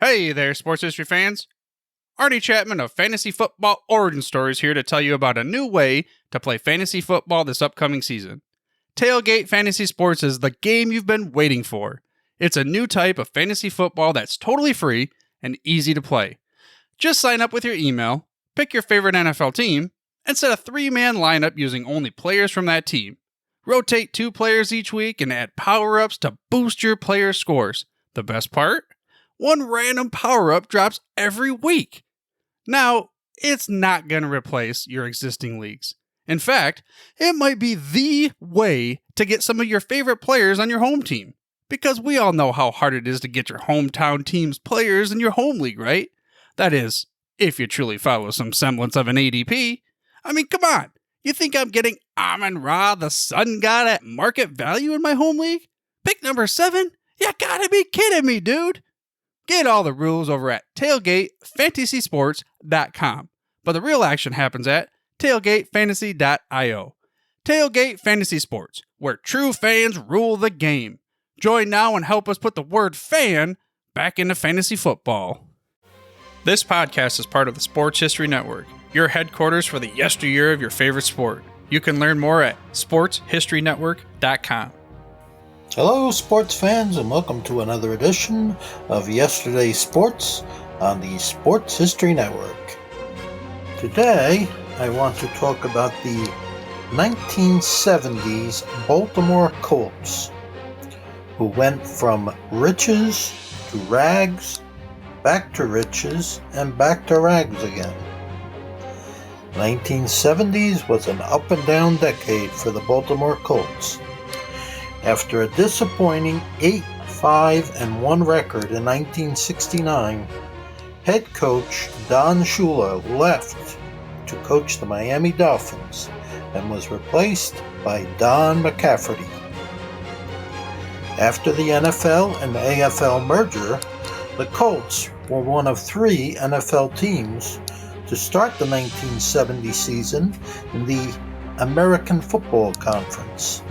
Hey there, sports history fans. Arnie Chapman of Fantasy Football Origin Stories here to tell you about a new way to play fantasy football this upcoming season. Tailgate Fantasy Sports is the game you've been waiting for. It's a new type of fantasy football that's totally free and easy to play. Just sign up with your email, pick your favorite NFL team, and set a 3-man lineup using only players from that team. Rotate 2 players each week and add power-ups to boost your players' scores. The best part? 1 random power-up drops every week. Now, it's not going to replace your existing leagues. In fact, it might be the way to get some of your favorite players on your home team. Because we all know how hard it is to get your hometown team's players in your home league, right? That is, if you truly follow some semblance of an ADP. I mean, come on. You think I'm getting Amon-Ra, the sun god, at market value in my home league? Pick number 7? You gotta be kidding me, dude. Get all the rules over at tailgatefantasysports.com. But the real action happens at tailgatefantasy.io. Tailgate Fantasy Sports, where true fans rule the game. Join now and help us put the word fan back into fantasy football. This podcast is part of the Sports History Network, your headquarters for the yesteryear of your favorite sport. You can learn more at sportshistorynetwork.com. Hello, sports fans, and welcome to another edition of Yesterday's Sports on the Sports History Network. Today, I want to talk about the 1970s Baltimore Colts, who went from riches to rags, back to riches, and back to rags again. 1970s was an up and down decade for the Baltimore Colts. After a disappointing 8-5-1 record in 1969, head coach Don Shula left to coach the Miami Dolphins and was replaced by Don McCafferty. After the NFL and AFL merger, the Colts were one of 3 NFL teams to start the 1970 season in the American Football Conference.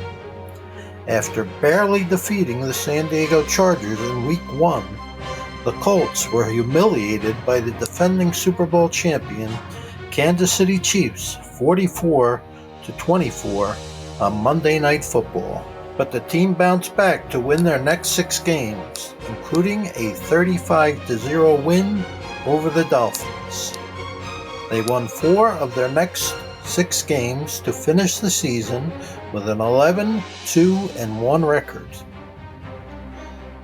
After barely defeating the San Diego Chargers in Week 1, the Colts were humiliated by the defending Super Bowl champion Kansas City Chiefs 44-24 on Monday Night Football. But the team bounced back to win their next 6 games, including a 35-0 win over the Dolphins. They won 4 of their next 6 games to finish the season with an 11-2-1 record.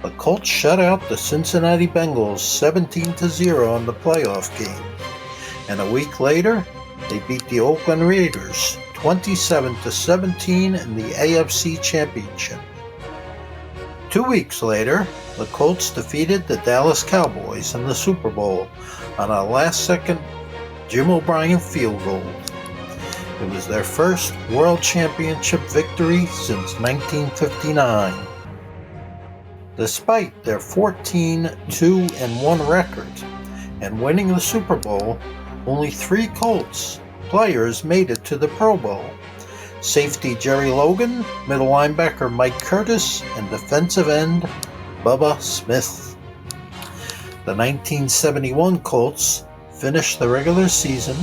The Colts shut out the Cincinnati Bengals 17-0 in the playoff game, and a week later, they beat the Oakland Raiders 27-17 in the AFC Championship. 2 weeks later, the Colts defeated the Dallas Cowboys in the Super Bowl on a last-second Jim O'Brien field goal. It was their first World Championship victory since 1959. Despite their 14-2-1 record and winning the Super Bowl, only 3 Colts players made it to the Pro Bowl: safety Jerry Logan, middle linebacker Mike Curtis, and defensive end Bubba Smith. The 1971 Colts finished the regular season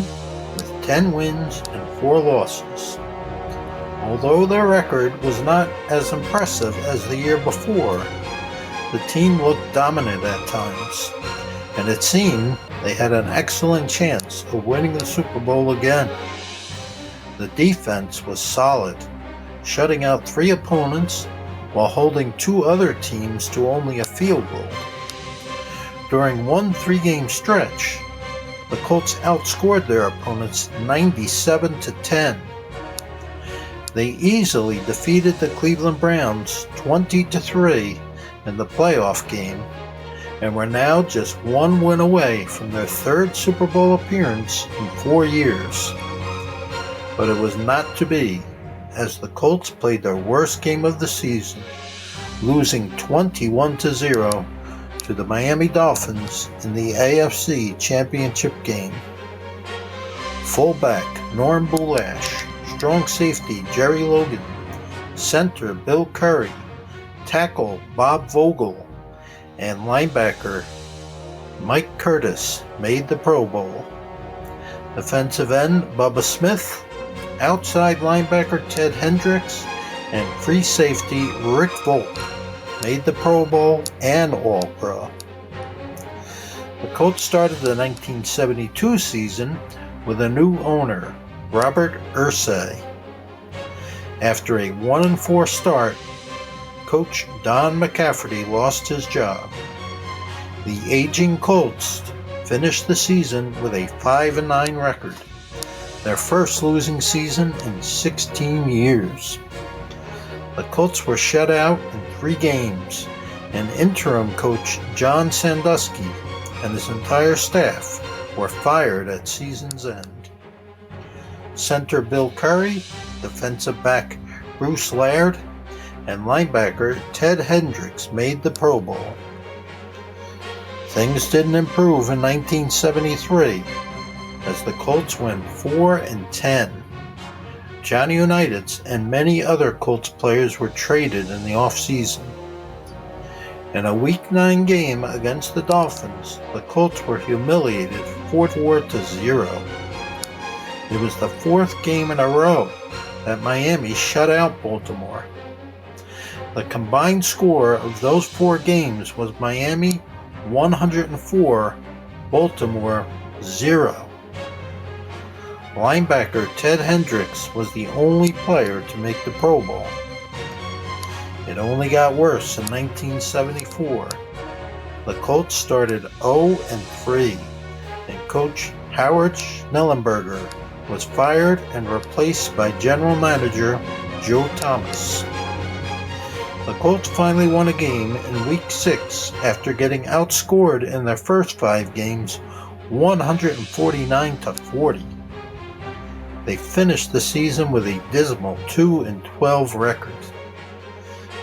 with 10 wins and 4 losses. Although their record was not as impressive as the year before, the team looked dominant at times, and it seemed they had an excellent chance of winning the Super Bowl again. The defense was solid, shutting out 3 opponents while holding 2 other teams to only a field goal. During one 3-game stretch, the Colts outscored their opponents 97-10. They easily defeated the Cleveland Browns 20-3 in the playoff game and were now just 1 win away from their 3rd Super Bowl appearance in 4 years. But it was not to be, as the Colts played their worst game of the season, losing 21-0 to the Miami Dolphins in the AFC Championship game. Fullback Norm Boulash, strong safety Jerry Logan, center Bill Curry, tackle Bob Vogel, and linebacker Mike Curtis made the Pro Bowl. Defensive end Bubba Smith, outside linebacker Ted Hendricks, and free safety Rick Volk made the Pro Bowl and All-Pro. The Colts started the 1972 season with a new owner, Robert Irsay. After a 1-4 start, Coach Don McCafferty lost his job. The aging Colts finished the season with a 5-9 record, their first losing season in 16 years. The Colts were shut out in 3 games, and interim coach John Sandusky and his entire staff were fired at season's end. Center Bill Curry, defensive back Bruce Laird, and linebacker Ted Hendricks made the Pro Bowl. Things didn't improve in 1973 as the Colts went 4-10. Johnny Unitas and many other Colts players were traded in the offseason. In a Week 9 game against the Dolphins, the Colts were humiliated 4-0. It was the 4th game in a row that Miami shut out Baltimore. The combined score of those 4 games was Miami 104, Baltimore 0. Linebacker Ted Hendricks was the only player to make the Pro Bowl. It only got worse in 1974. The Colts started 0-3, and coach Howard Schnellenberger was fired and replaced by general manager Joe Thomas. The Colts finally won a game in Week 6 after getting outscored in their first 5 games 149-40. They finished the season with a dismal 2-12 record.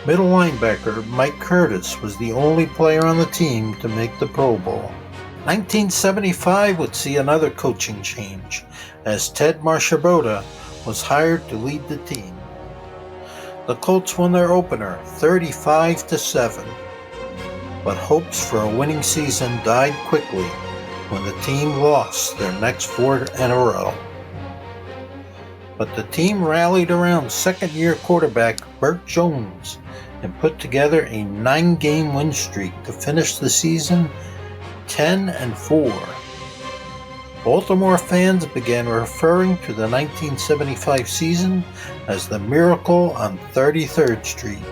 Middle linebacker Mike Curtis was the only player on the team to make the Pro Bowl. 1975 would see another coaching change, as Ted Marchibroda was hired to lead the team. The Colts won their opener 35-7, but hopes for a winning season died quickly when the team lost their next 4 in a row. But the team rallied around second-year quarterback Burt Jones and put together a 9-game win streak to finish the season 10-4. Baltimore fans began referring to the 1975 season as the Miracle on 33rd Street.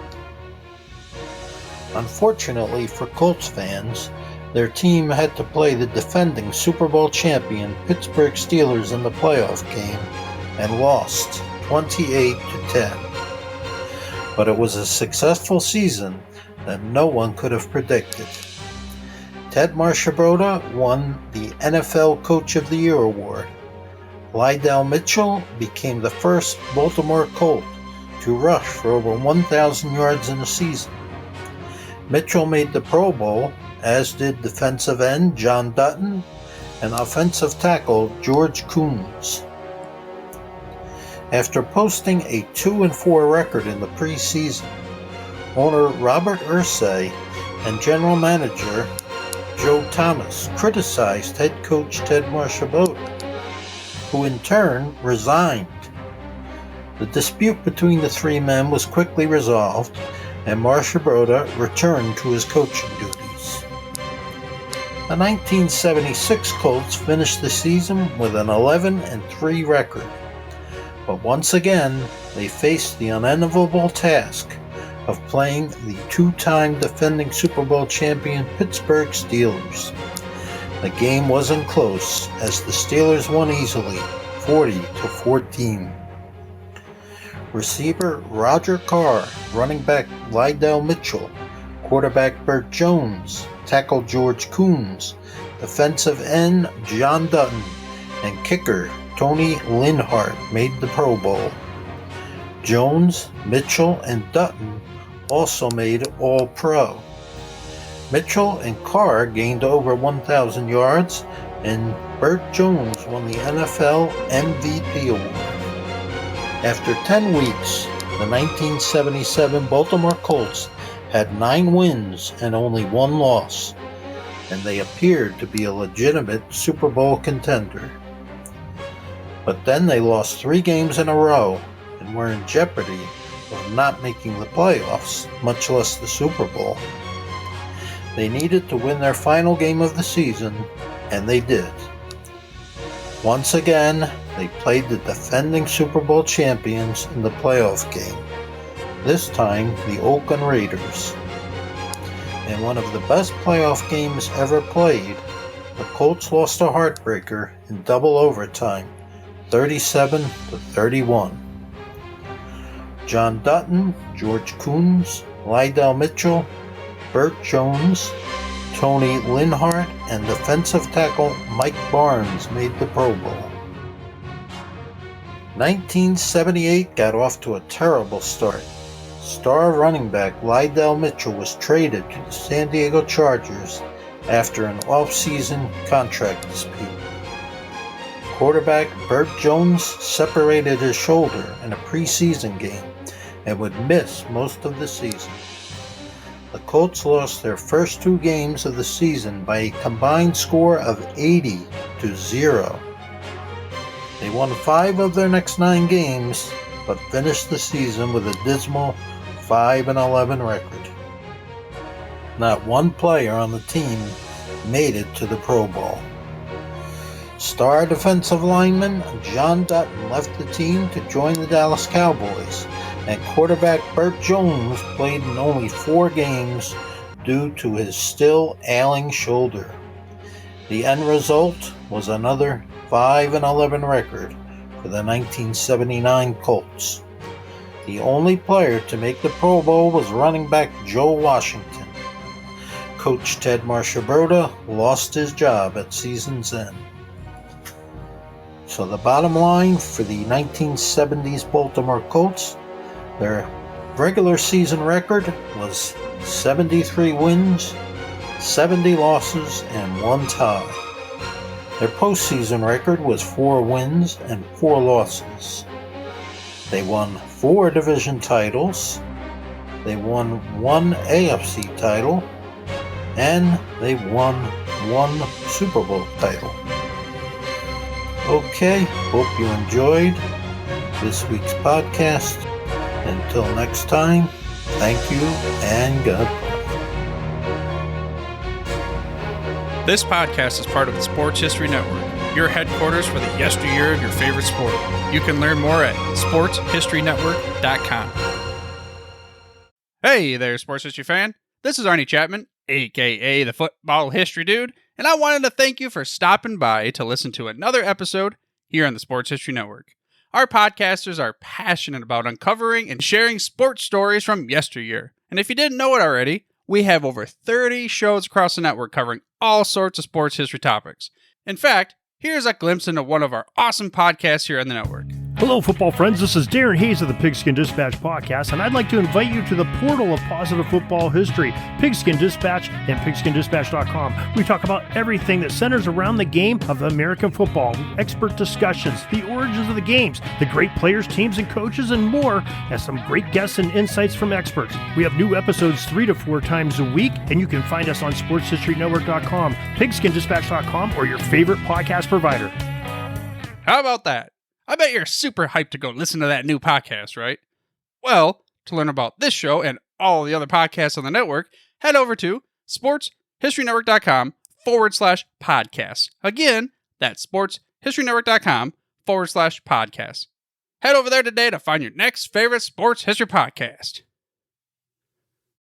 Unfortunately for Colts fans, their team had to play the defending Super Bowl champion Pittsburgh Steelers in the playoff game and lost 28-10. But it was a successful season that no one could have predicted. Ted Marchibroda won the NFL Coach of the Year award. Lydell Mitchell became the first Baltimore Colt to rush for over 1,000 yards in a season. Mitchell made the Pro Bowl, as did defensive end John Dutton and offensive tackle George Coons. After posting a 2-4 record in the preseason, owner Robert Irsay and general manager Joe Thomas criticized head coach Ted Marchibroda, who in turn resigned. The dispute between the 3 men was quickly resolved, and Marchibroda returned to his coaching duties. The 1976 Colts finished the season with an 11-3 record, but once again they faced the unenviable task of playing the 2-time defending Super Bowl champion Pittsburgh Steelers. The game wasn't close, as the Steelers won easily, 40-14. Receiver Roger Carr, running back Lydell Mitchell, quarterback Burt Jones, tackle George Coons, defensive end John Dutton, and kicker Tony Linhart made the Pro Bowl. Jones, Mitchell, and Dutton also made All-Pro. Mitchell and Carr gained over 1,000 yards, and Burt Jones won the NFL MVP award. After 10 weeks, the 1977 Baltimore Colts had 9 wins and only 1 loss. and they appeared to be a legitimate Super Bowl contender. But then they lost 3 games in a row and were in jeopardy of not making the playoffs, much less the Super Bowl. They needed to win their final game of the season, and they did. Once again, they played the defending Super Bowl champions in the playoff game, this time the Oakland Raiders. In one of the best playoff games ever played, the Colts lost a heartbreaker in double overtime, 37-31. John Dutton, George Coons, Lydell Mitchell, Burt Jones, Tony Linhart, and defensive tackle Mike Barnes made the Pro Bowl. 1978 got off to a terrible start. Star running back Lydell Mitchell was traded to the San Diego Chargers after an off-season contract dispute. Quarterback Burt Jones separated his shoulder in a preseason game and would miss most of the season. The Colts lost their first 2 games of the season by a combined score of 80-0. They won 5 of their next 9 games, but finished the season with a dismal 5-11 record. Not one player on the team made it to the Pro Bowl. Star defensive lineman John Dutton left the team to join the Dallas Cowboys, and quarterback Burt Jones played in only 4 games due to his still ailing shoulder. The end result was another 5-11 record for the 1979 Colts. The only player to make the Pro Bowl was running back Joe Washington. Coach Ted Marchibroda lost his job at season's end. So the bottom line for the 1970s Baltimore Colts, their regular season record was 73 wins, 70 losses, and 1 tie. Their postseason record was 4 wins and 4 losses. They won 4 division titles, they won 1 AFC title, and they won 1 Super Bowl title. Okay, hope you enjoyed this week's podcast. Until next time, thank you and goodbye. This podcast is part of the Sports History Network, your headquarters for the yesteryear of your favorite sport. You can learn more at sportshistorynetwork.com. Hey there, sports history fan. This is Arnie Chapman, aka the Football History Dude, and I wanted to thank you for stopping by to listen to another episode here on the Sports History Network. Our podcasters are passionate about uncovering and sharing sports stories from yesteryear. And if you didn't know it already, we have over 30 shows across the network covering all sorts of sports history topics. In fact, here's a glimpse into one of our awesome podcasts here on the network. Hello, football friends. This is Darren Hayes of the Pigskin Dispatch podcast, and I'd like to invite you to the portal of positive football history, Pigskin Dispatch and pigskindispatch.com. We talk about everything that centers around the game of American football, expert discussions, the origins of the games, the great players, teams, and coaches, and more, and some great guests and insights from experts. We have new episodes 3 to 4 times a week, and you can find us on sportshistorynetwork.com, pigskindispatch.com, or your favorite podcast provider. How about that? I bet you're super hyped to go listen to that new podcast, right? Well, to learn about this show and all the other podcasts on the network, head over to sportshistorynetwork.com/podcasts. Again, that's sportshistorynetwork.com/podcasts. Head over there today to find your next favorite sports history podcast.